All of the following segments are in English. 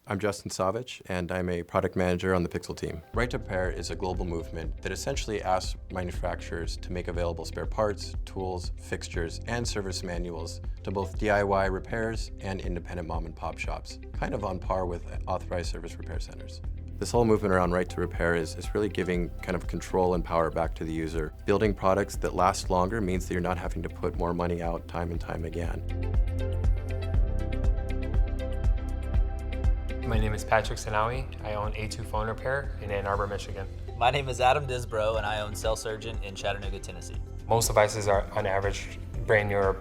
I'm Justin Savich, and I'm a product manager on the Pixel team. Right to Repair is a global movement that essentially asks manufacturers to make available spare parts, tools, fixtures, and service manuals to both DIY repairs and independent mom and pop shops, kind of on par with authorized service repair centers. This whole movement around right to repair is really giving kind of control and power back to the user. Building products that last longer means that you're not having to put more money out time and time again. My name is Patrick Sanawi. I own A2 Phone Repair in Ann Arbor, Michigan. My name is Adam Disbro, and I own Cell Surgeon in Chattanooga, Tennessee. Most devices are, on average, brand new are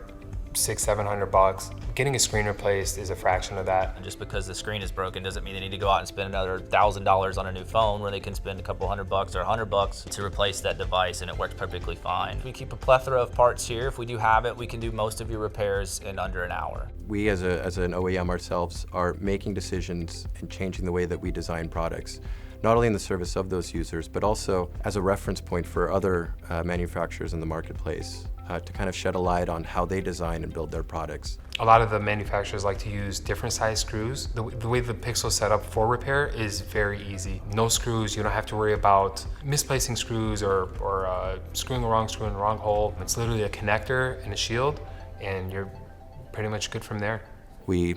$600-700. Getting a screen replaced is a fraction of that. And just because the screen is broken doesn't mean they need to go out and spend another $1,000 on a new phone, where they can spend a couple $100 or $100 to replace that device, and it works perfectly fine. We keep a plethora of parts here. If we do have it, we can do most of your repairs in under an hour. We as an OEM ourselves are making decisions and changing the way that we design products, not only in the service of those users, but also as a reference point for other manufacturers in the marketplace to kind of shed a light on how they design and build their products. A lot of the manufacturers like to use different size screws. The way the Pixel is set up for repair is very easy. No screws, you don't have to worry about misplacing screws or screwing the wrong hole. It's literally a connector and a shield, and you're pretty much good from there. We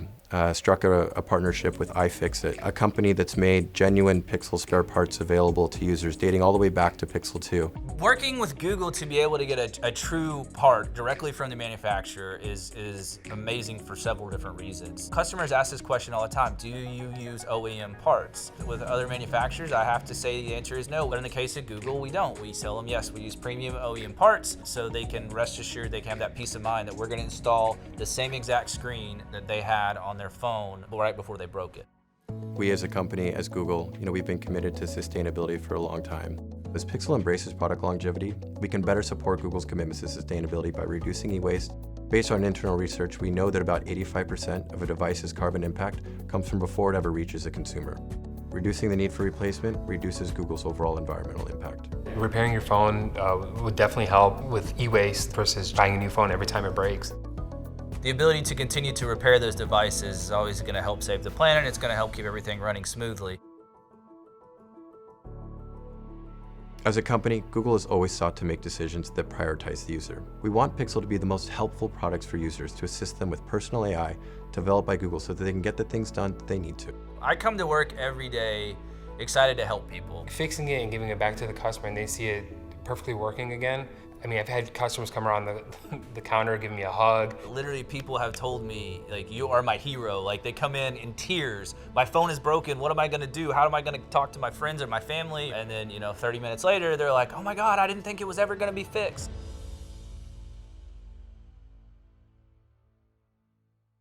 struck a partnership with iFixit, a company that's made genuine Pixel spare parts available to users dating all the way back to Pixel 2. Working with Google to be able to get a true part directly from the manufacturer is amazing for several different reasons. Customers ask this question all the time: do you use OEM parts? With other manufacturers, I have to say the answer is no, but in the case of Google, we don't. We tell them, yes, we use premium OEM parts, so they can rest assured they can have that peace of mind that we're going to install the same exact screen that they had on their phone right before they broke it. We as a company, as Google, we've been committed to sustainability for a long time. As Pixel embraces product longevity, we can better support Google's commitments to sustainability by reducing e-waste. Based on internal research, we know that about 85% of a device's carbon impact comes from before it ever reaches a consumer. Reducing the need for replacement reduces Google's overall environmental impact. Repairing your phone would definitely help with e-waste versus buying a new phone every time it breaks. The ability to continue to repair those devices is always going to help save the planet. It's going to help keep everything running smoothly. As a company, Google has always sought to make decisions that prioritize the user. We want Pixel to be the most helpful products for users, to assist them with personal AI developed by Google so that they can get the things done that they need to. I come to work every day excited to help people. Fixing it and giving it back to the customer and they see it perfectly working again. I mean, I've had customers come around the counter, give me a hug. Literally, people have told me, like, you are my hero. Like, they come in tears. My phone is broken. What am I gonna do? How am I gonna talk to my friends or my family? And then, 30 minutes later, they're like, oh my God, I didn't think it was ever gonna be fixed.